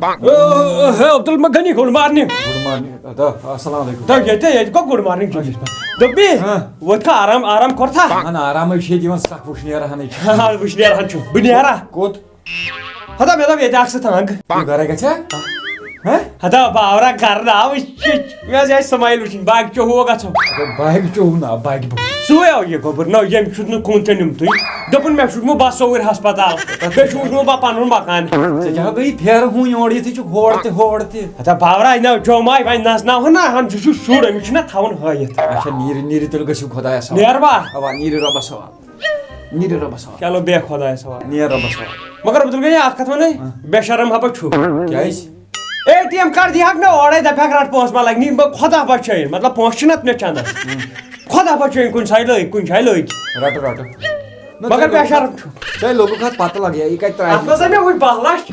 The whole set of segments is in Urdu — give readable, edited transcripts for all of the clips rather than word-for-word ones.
عبدل مغنی گڈ مارننگ السلام علیکم گڈ مارننگ دبی وت آرام آرام کورتھا آرام سکھ وشنیرہن وشنیرہن بہ نیرا کوت ہتا مے دپ یہ اکھ تنگ گرے گژھیا ہتا باورا گھر آو مے سمائل وچن باغ چوہو گژھو باغ چوہو نا باغ سوے آو یہ گوبر نو یم چھُ نہٕ کُن تہِ نِم تُہۍ دوٚپُن مےٚ چھُکھ بہٕ سوٗر ہسپتال بیٚیہِ چھُکھ بہٕ پنُن مکان ژےٚ کیٛاہ گٔیی پھیرٕ ہُہ یور یِتھٕے چھُکھ ہور تہِ ہتا باورا نو جوماے وۄنۍ نژناوہن نا ہن چھُ شُر أمِس چھُنہ تھاوُن ہٲیِتھ اچھا نیٖرِو تیٚلہِ گٔژھِو خۄدایس حوالہٕ نیر با اوا نیٖرِو رۄبس حوالہٕ نیٖرِو رۄبس حوالہٕ چلو بیٚہہ خۄدایس حوالہٕ نیر رۄبس حوالہٕ مگر عبدل گٔیے اکھ کتھ ونے بے شرم ہا بہٕ چھُ کیٛازِ ATM کارڈ دِہکھ نہٕ اورے دپہکھ رٹ پونٛسہٕ ما لگنی خۄدا بچٲیِن مطلب پونٛسہٕ چھِنہ مےٚ چندس خۄدا بچٲیِن کُنہِ جایہِ لٔگۍ کُنہِ جایہِ لٔگۍ رٹ مگر بے شرم چھُ ژےٚ لوٚگُکھ اتھ پتہٕ لگیا یہِ کتہِ اتھ منٛز مےٚ وٕنۍ 12 لچھ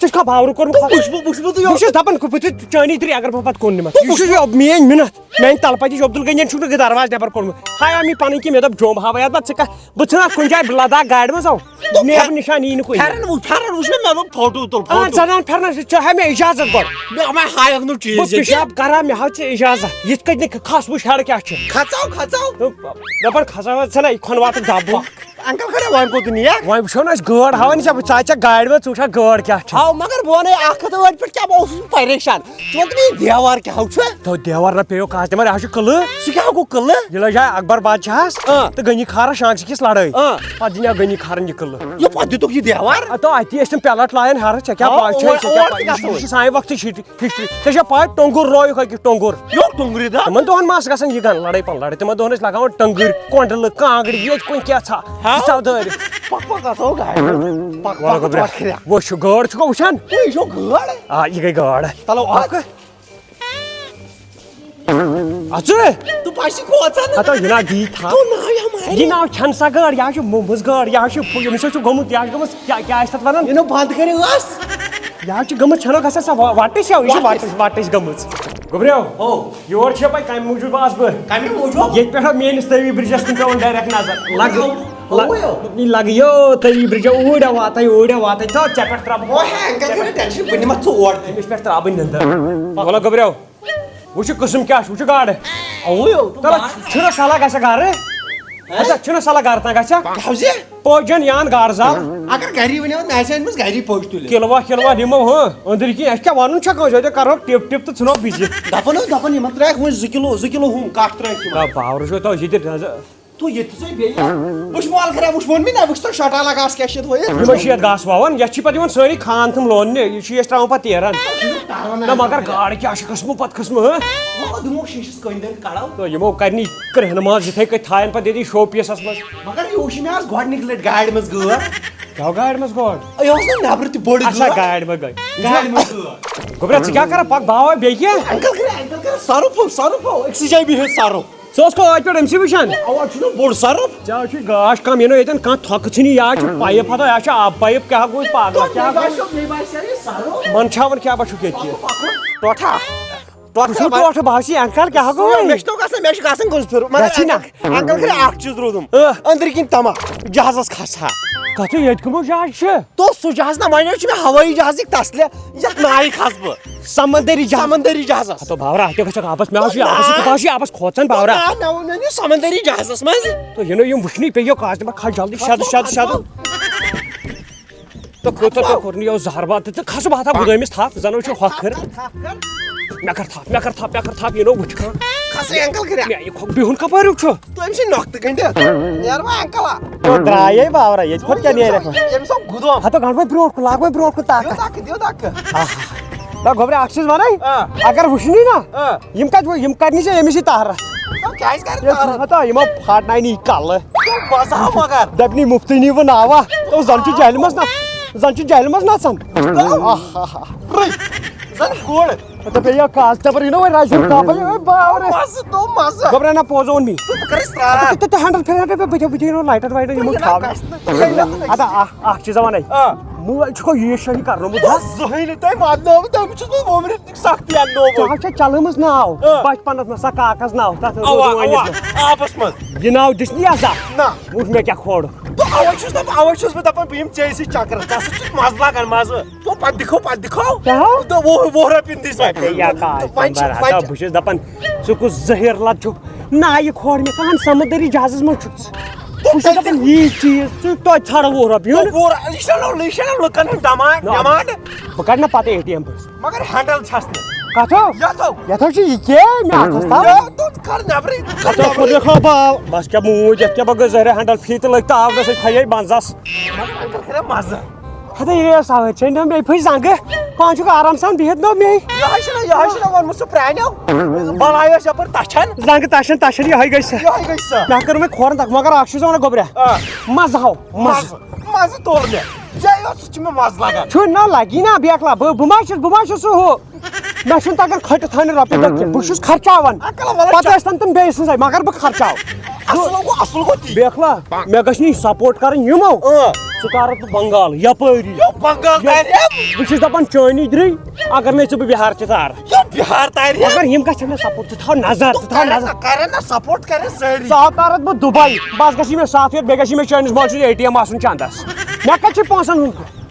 ژےٚ چھُکھا باورٕ کوٚرمُت بہٕ چھُس دپان چٲنی طریٖقہٕ اگر بہٕ پتہٕ کُن نِمَتھ یہِ چھُ میٲنۍ محنت میانہِ تلپتِچ عبدالغنین چھُکھ نہٕ دروازٕ نٮ۪بر کوٚرمُت ہاے آمی پنٕنۍ کینٛہہ مےٚ دوٚپ جوٚم ہاوے پتہٕ ژٕ بہٕ ژھٕنکھ کُنہِ جایہِ لداخ گاڑِ منٛز آو نیبر نِشان یی نہٕ کُنہِ ژنان پھیرنس ژےٚ ہا مےٚ اِجازت گۄڈٕ بہٕ پِشاب کران مےٚ ہاو ژےٚ اِجازت یِتھ کٔنۍ نہٕ کھس وٕچھ ہیرٕ کیٛاہ چھُ دپان کھسا ژھٕنا یہِ کھۄنواتُک دبہٕ انکل کھڑا وۄنۍ کوٚت نِیَکھ وۄنۍ وٕچھو نہٕ أسۍ گٲڑ ہاوان ژےٚ ژٕ گاڑِ منٛز ژٕ وٕچھکھ گٲڑ کیٛاہ چھِ مگر بہٕ وَنَے 1 پٮ۪ٹھ کیٛاہ بہٕ اوسُس پریشان ژٕ وَن مےٚ یہِ دیوار کیٛاہ چھُ تو دیوار نہ پیٚیو کانٛہہ تِمن یہِ چھُ قلعہٕ سُہ کیٛاہ گوٚو قلعہٕ یہِ لٔجاے اکبر بادشاہس تہٕ غنی خارس شانٛگسہِ کِس لڑٲے پتہٕ دِنیٛاو غنی خارن یہِ قلعہٕ یہِ پتہٕ دِتُکھ یہِ دیوار تو اتی ٲسۍ تِم پیلٹ لاین ہیرٕ ژےٚ کیٛاہ پاے چھےٚ یہِ چھِ سانہِ وقتٕچ ہسٹری ژےٚ چھےٚ پاے ٹۄنٛگُر رویُکھ أکِس ٹۄنٛگُر ٹۄنٛگرِ دۄہ تِمن دۄہن ما ٲس گژھان یہِ گن لڑٲے پن لڑٲے تِمن دۄہن ٲسۍ لگاوان ٹنٛگٕرۍ کۄنٛڈلہٕ کانٛگرِ ییٚتہِ کُنہِ کیٛاہ ژھا دٲرِتھ وٕچھ گٲڑ چھُکھا وٕچھان آ یہِ گٔے گاڈ اژٕ یہِ نا دی تھا یہِ ناو چھَنہٕ سا گٲڑ یہِ حظ چھِ موٚمٕژ گٲڑ یہِ حظ چھِ ییٚمِس حظ چھُ گوٚمُت یہِ حظ چھِ گٔمٕژ کیٛاہ آسہِ تَتھ وَنان بنٛد کٔرِو یہِ حظ چھِ گٔمٕژ چھَنو گژھان سۄ وَٹٕچ یہِ چھِ وَٹٕچ گٔمٕژ گوٚبریو یور چھِ پَتہٕ کَمہِ موٗجوٗب آسہٕ بہٕ ییٚتہِ پٮ۪ٹھ میٲنِس تٲوی برجس کُن پیٚوان ڈایریکٹ نظر لگیو تٲوی برجو اوٗرۍ واتے تو ژےٚ پٮ۪ٹھ ترٛاوٕ أمِس پٮ۪ٹھ ترٛاوٕ بہٕ نِندٕر وَلہٕ گوٚبریو وٕچھِ قٕسٕم کیٛاہ چھُ وٕچھِ گاڈٕ چھُنہ سہلہ گژھِ گرٕ چھُنہ سہلہ گرٕ تام گژھِ پوجن یان گاڈٕ زال اگر گری ؤنِو مےٚ آسہِ أنمٕژ گری پوج تُلِتھ کِلوا نِمو أنٛدٕرۍ کِنۍ اَسہِ کیٛاہ وَنُن چھا کٲنٛسہِ أسۍ کرہوکھ ٹِپ تہٕ ژھٕنو بِزِتھ دپان یِمن ترٛایکھ وۄنۍ 2 کِلوٗ ہُم کٹھ ترٛٲیکھ باورٕ چھُ تو ییٚتہِ تو ییٚتہِ ژٕ بیٚیہِ وٕچھ مال خراب وٕچھ ووٚن مےٚ نہ وٕچھ تو شٹالا گاسہٕ کیٛاہ چھِ یَتھ ؤیِتھ یِمے چھِ یَتھ گاسہٕ وَوان یَتھ چھِ پَتہٕ یِوان سٲری خان تِم لوننہِ یہِ چھِ أسۍ ترٛاوان پَتہٕ تیران نہ مگر گاڈٕ کیٛاہ چھِ قٕسمہٕ پَتہٕ قٕسمہٕ دِمو شیٖشَس کٔنۍ دٔنۍ کَڑو تہٕ یِمو کَرنی کرٛہنہٕ منٛز یِتھَے کٔنۍ تھاین پَتہٕ ییٚتی شو پیٖسَس منٛز مگر یہِ وٕچھ مےٚ آز گۄڈنِکۍ لَٹہِ گاڑِ منٛز گٲڑ کیٛاہ گاڑِ منٛز گٲڑ یہِ اوس نہ نٮ۪برٕ تہِ بٔڑ اچھا گاڑِ منٛز گٔے گوٚبرا ژٕ کیٛاہ کران پَکھ باوا بیٚیہِ کیٚنٛہہ انکل سرُف أکسٕے جایہِ بِہِتھ سرُف ژٕ اوسکھا ٲدۍ پٮ۪ٹھ أمسٕے وٕچھان اَوا چھُنہ بوٚڑ سرُف ژےٚ چھُے گاش کَم یِنو ییٚتٮ۪ن کانٛہہ تھۄکہٕ ژھٕنی یا چھُ پایِپ ہَتو یا چھُ آب پایِپ کیٛاہ گوٚو پاگل کیٛاہ منٛدچھاوان کیٛاہ بہٕ چھُکھ ییٚتہِ ٹوٹھٕ باسہِ انکل کیٛاہ گوٚو مےٚ چھُ گژھان گُلہٕ پھِر انکل کٔرِتھ اکھ چیٖز روٗدُم أنٛدرۍ کِنۍ تما جہازس کھسہٕ ہا کَتھٕ ییٚتہِ کٕمو جہاز چھِ تو سُہ جہاز نہ وۄنۍ حظ چھُ مےٚ ہوٲیی جہازٕکۍ تسلہِ یتھ نایہِ کھسہٕ بہٕ سمندری جہازس تو باورا اَتہِ گژھکھ آبس مےٚ چھُ آبس کھوژان باورا مےٚ ووٚن یہِ سمندری جہازس منٛز تو یِنو یِم وٕچھنٕے پیٚیو کاش دِمہ کھس جلدی شدٕ تہٕ کوٚر نہٕ یو زہرباد تہٕ کھس بہٕ ہتا گُدٲمِس تھپھ زن چھُ ہۄکھٕر مےٚ کر تھپھ یِنو وٕچھ بِہُن کپٲرۍ چھُ تہٕ أمۍ چھِ نۄختہٕ گٔنڈِتھ نیر وۄنۍ انکلا تو درٛایے باورا ییٚتہِ کھۄتہٕ کیٛاہ نیرٮ۪کھ أمِس آو گُدوم ہتو گنٛڈ وۄنۍ برونٛٹھ کُن لاگ وۄنۍ برونٛٹھ کُن طاقت دِیِو دکہٕ نہ گوٚبرا اکھ چیٖز وَنَے اگر وٕچھنٕے نا یِم کَرنی ژےٚ أمِس یہِ تہرت کیٛازِ کرِ ہتا یِمو پھاٹناونی یہِ کَلہٕ مزٕ آو مگر دَپنی مُفتٕے نی وٕ ناوا تو زن چھُ جیلہِ منٛز نژان زن گُر بیٚیہِ کاز تَپٲرۍ یِنو وۄنۍ رایسن گوٚبرا نہ پوزو اوٚن مےٚ ہینڈل پھِر بٕتھِ لایٹر وایٹر یِمو ادا اکھ چیٖزا وَنَے مٲلۍ چھُکھا ییٖژ شٲہی کرنومُت زٕہٕنۍ نہٕ تۄہہِ واتنومُت تٔمِس چھُس بہٕ وُمرِ سختی اننومُت چھےٚ چلٲمٕژ ناو بچپنس منٛز سۄ کاکس ناو تتھ آبس منٛز یہِ ناو دِژنی آسا نہ وٕچھ مےٚ کیٛاہ کھوڑ اوے چھُس بہٕ دپان بہٕ یِم ژےٚ سۭتۍ چکرس ژےٚ سۭتۍ چھُ مزٕ لگان مزٕ تو پتہٕ دِکھو وُہ رۄپیہِ بہٕ چھُس دپان ژٕ کُس زٔہر لد چھُکھ نایہِ کھوڑ مےٚ کہن سمندری جہازس منٛز چھُکھ بہٕ چھُس دپان یی چیٖز ژٕ توتہِ ژھانڈ 20 رۄپیہِ لُکن ہُنٛد ڈمانڈ بہٕ کڑٕ نا پتہٕ اے ٹی ایم پٲٹھۍ مگر ہینڈل چھس نہٕ کَتھو یَتھو چھُ یہِ کیٛاہ بس کیٛاہ موٗدۍ یتھ کیٛاہ بہٕ گٔے زہرِ ہینڈل فی تہٕ لٔگۍ تہٕ آبس سۭتۍ کھیے منٛزس مزٕ ہتا یہِ گٔیو سوٲرۍ ژےٚ نِو مےٚ پھٔچ زنٛگہٕ پانہٕ چھُکھ آرام سان بِہِتھ نو مے یِہوے چھُنہ ووٚنمُت سُہ پرٛانیو بنایوس یپٲرۍ تچھن زنٛگہٕ تشن یِہوے گٔے سۄ مےٚ کٔر وۄنۍ کھورن تک مگر اکھ چیٖز وَنہ گوٚبرا مزٕ ہاو مزٕ توٚر مےٚ ژےٚ یوت سُہ چھُ مےٚ مزٕ لگان چھُ نہ لگی نا بیکلا بہٕ ما چھُس سُہ ہُہ مےٚ چھُنہٕ تگان کھٔٹہِ تھاونہِ رۄپیہِ دہ کینٛہہ بہٕ چھُس خرچاوان پتہٕ ٲسۍ تن تِم بیٚیہِ سٕنٛزے مگر بہٕ خرچاو اصل گوٚو تی بیکلا مےٚ گژھِ نہٕ سپورٹ کرٕنۍ یِمو سٹارت بنگال یپٲری بنگال بہٕ چھُس دپان چٲنی درٕے اگر نہٕ ژٕ بہٕ بِہار تہِ تارٕ بہار تارِ مگر یِم گژھن مےٚ سپورٹ ژٕ تھاو نظر ژٕ تھاو نظر کرن نا سپورٹ کرن سٲری ژٕ تارَتھ بہٕ دُبے بس گژھی مےٚ 7 رٮ۪تھ بیٚیہِ گژھی مےٚ چٲنِس مٲلۍ سُنٛد ATM آسُن چندس مےٚ کتہِ چھُ پونٛسن ہُنٛد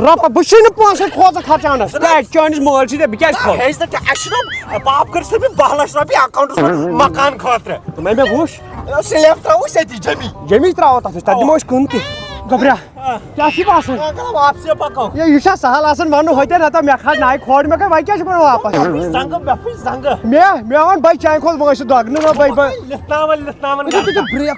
رۄپہ بہٕ چھُے نہٕ پونٛسن کھوژان خرچاونس کیٛازِ چٲنِس مٲلۍ چھُے بہٕ کیٛازِ کھوژٕ اَسہِ چھُنہ باپ کٔر صرف 10 لچھ رۄپیہِ اکاونٹس منٛز مکان خٲطرٕ دوٚپمے مےٚ وٕچھ سلیب تراوو أسۍ أتی جمی جمی تراوو تتھ تتھ دِمو أسۍ کٕن تہِ گۄبرا کیٛاہ چھُے باسان واپسی پکو یہِ چھا سہل آسان ونُن ہوٚتٮ۪ن ہتا مےٚ کھژ نایہِ کھۄڑ مےٚ وۄنۍ کیٛاہ چھُ بنان واپس زنگہٕ مےٚ پھٕچ زنگہٕ مےٚ ووٚن بھائی چانہِ کھۄتہٕ وٲنٛسہِ دۄگنہٕ وۄنۍ لِتھناوان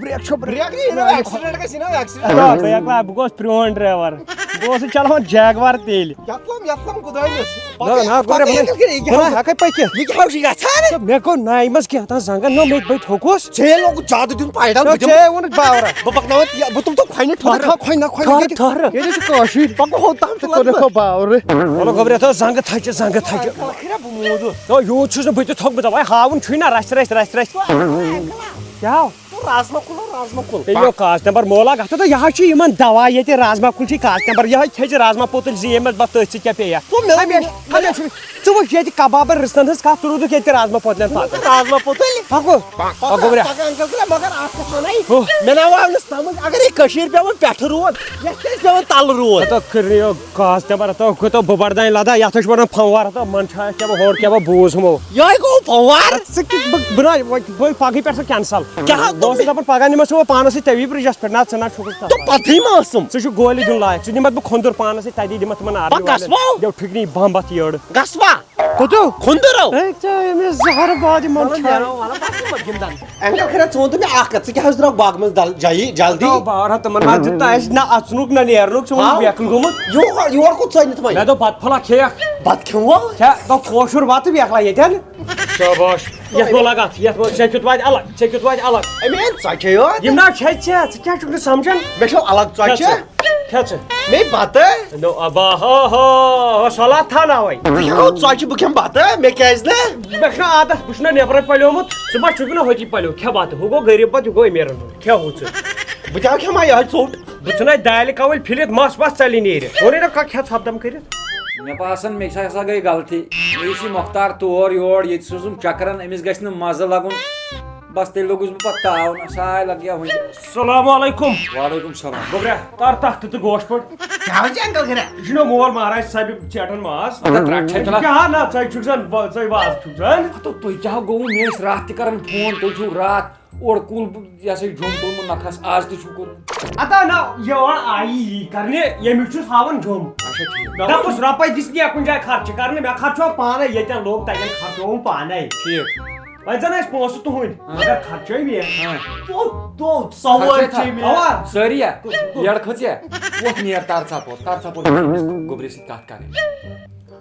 بریک چھو بریک ایکسیڈنٹ گژھِ نا ایکسیڈنٹ بہٕ گوس پرٛون ڈرایور بہٕ اوسُس چلاوان جیگوار تیٚلہِ یتلم خدایس ہٮ۪کے پٔکِتھ یہِ کیٛاہ چھُ گژھان مےٚ گوٚو نایہِ منٛز کینٛہہ تام زنٛگن نو مےٚ بہٕ تھوٚکُس ژےٚ لوگُت زیادٕ دیُن پایڈل ژےٚ ووٚنُکھ باورا بہٕ پکناوان بہٕ تُلہٕ تو کھۄنہِ ٹھہر ییٚتہِ چھُ کٲشِر پکو ہو تام ژٕ کوٚرُکھ باورٕ چلو گۄبرا تھٲو زنٛگہٕ تھچہِ زنٛگہٕ تھچہِ بہٕ موٗدُس یوٗت چھُس نہٕ بہٕ تہِ تھوٚکمُت وۄنۍ ہاوُن چھُے نا رَژھِ کیٛاہ رازما کُل تیٚلہِ یو کاغذ نمبر مولہ گژھو تہٕ یِہوے چھُ یِمن دوا ییٚتہِ رازما کُل چھُے کاغذ نمبر یِہوے کھیٚژِ رازما پوتٕلۍ زیٖمٕژ بس تٔتھۍ سۭتۍ کیٛاہ پیٚیہِ ژٕ وٕچھ ییٚتہِ کبابن رِستن ہٕنٛز کتھ ژٕ روٗدُکھ ییٚتہِ رازما پوتلٮ۪ن پتہٕ رازما پوتٕلۍ پکو گوبرا مگر اکھ کتھ ونے مےٚ نہ آو نہٕ سمجھ اگر یہِ کٔشیٖر پیٚوان پٮ۪ٹھٕ روٗد یتھ کیٛازِ پیٚوان تلہٕ روٗد کاغذ نمبر ہتو بہٕ بڑدانہِ لدان یتھ چھِ ونان فموار ہتو من چھا کیٛاہ بہٕ ہورٕ کیٛاہ بہٕ بوٗز ہُمو یہے گوٚو فموار بہٕ پگہٕے پٮ۪ٹھ سُہ کینسل بہٕ اوسُس دپان پگہہ نِمس ژٕ بہٕ پانس سۭتۍ تٔوی برجس پٮ۪ٹھ نہ ژٕ نہ چھُکھ پتہٕے ما ٲسٕم ژٕ چھُکھ گولہِ دیُن لایق ژٕ نِمتھ بہٕ کھۄندُر پانس سۭتۍ تتی دِمتھ تِمن آرمی ٹھِکنی بمب اتھ یٔڑ گژھوا کوٚتو کھُندٕرو زہر باد انکل خیر ژٕ وَن تہٕ مےٚ اکھ کتھ ژٕ کیٛاہ حظ درٛاکھ باغ منٛز جلدی باورا تِمن ما دیُت نہٕ اَسہِ نہ اژنُک نہ نیرنُک ژٕ ووٚنُکھ بیکھٕن گوٚمُت یور کوٚت ژٲنِتھ وۄنۍ مےٚ دوٚپ بتہٕ پھوٚلہ کھیٚیکھ بتہٕ کھیوٚوا دوٚپ کٲشُر بتہٕ بیکھلا ییٚتٮ۪ن شاباش یتھ مہ لگاتھ یتھ ژےٚ کیُتھ واتہِ الگ ژےٚ کیُتھ واتہِ الگ اَمے ژۄچے یوت یِم نا چھے ژےٚ ژٕ کیٛاہ چھُکھ نہٕ سمجان مےٚ چھو الگ ژۄچہِ کھےٚ ژٕ مے بتہٕ نو ابا ہو سۄلات تھاوناوے ژٕ کھیٚکھ ژۄچہِ بہٕ کھٮ۪مہٕ بتہٕ مےٚ کیٛازِ نہٕ مےٚ چھُنہ عادت بہٕ چھُس نہ نیبرٕ پلیومُت ژٕ ما چھُکھ نہ ہوٚتی پلیو کھےٚ بتہٕ ہُہ گوٚو غریٖب بتہٕ یہِ گوٚو امیٖرن ہُنٛد کھےٚ ہُہ ژٕ بہٕ تہِ کھٮ۪ما یِہوے ژوٚٹ بہٕ ژھٕنَے دالہِ کَوٕلۍ پھِرِتھ مس وس ژَلہِ نیٖرِتھ ووٚنُے نہ کھےٚ ژھۄپہٕ دم کٔرِتھ مےٚ باسان مےٚ ہسا گٔے غلطی مےٚ چھِ مۄختار تور یور ییٚتہِ سوٗزُم چکرن أمِس گژھِ نہٕ مزٕ لگُن بس تیٚلہِ لوٚگُس بہٕ پتہٕ تاوُن ساے لگیا وٕنہِ السلام علیکم وعلیکم سلام گوبرا تر تحت تہٕ گوش پٲٹھۍ کیٛاہ حظ چھِ انکل خیر یہِ چھُنہ مول مہراج سبہِ ژیٹان ماز کیٛاہ کیٛاہ نہ ژٕ چھُکھ زن ژٕ واز چھُکھ زن تُہۍ کیٛاہ گوٚوُ مےٚ ٲسۍ راتھ تہِ کران فون تُہۍ چھُو راتھ اورٕ کُل یہِ ہسا جوٚم تُلمُت نکھس آز تہِ چھُو کوٚرمُت اتا نہ یور آیی یی کرنہِ ییٚمیُک چھُس ہاوان جوٚم اچھا ٹھیٖک دپُس رۄپے دِس کینٛہہ کُنہِ جایہِ خرچہٕ کرنہِ مےٚ خرچوو پانے ییٚتٮ۪ن لوٚگ تتٮ۪ن خرچووُم پانے ٹھیٖک وۄنۍ زن ٲسۍ پونٛسہٕ تُہٕنٛدۍ مگر خرچٲے مےٚ سٲری یڑ کھٔژیا ووٚتھ نیر تر ژاپور گوبرِ سۭتۍ کتھ کرٕنۍ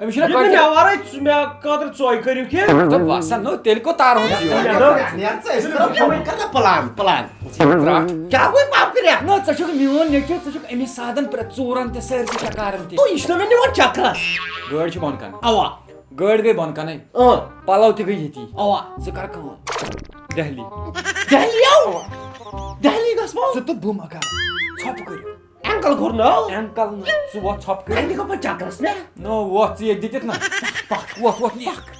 أمِس چھُنہ مےٚ ورٲے مےٚ خٲطرٕ ژۄے کٔرِو کینٛہہ وسان نو تیٚلہِ کوٚت تارہُن پلان کیٛاہ گوٚو پاپکریا نہ ژٕ چھُکھ میون نیٚچوٗ ژٕ چھُکھ أمِس سادن پرٛٮ۪تھ ژوٗرن تہِ سٲرسٕے چکارن تہِ یہِ چھُنہ مےٚ نِوان چکرس گٲڑۍ چھِ بۄن کَنۍ اوا گٲڑۍ گٔے بۄن کَنَے پلو تہِ گٔے ییٚتی اوا ژٕ کر کٲم دہلی دہلی گژھو ژٕ تہٕ بہٕ مگر ژھۄپہٕ کٔرِو انکل کوٚر نہٕ اینکل نہٕ ژٕ وۄتھ ژھۄپہٕ کٔرِو چکرس مےٚ نو وۄتھ ژٕ ییٚتہِ دِتِکھ نہ وۄتھ نیٖر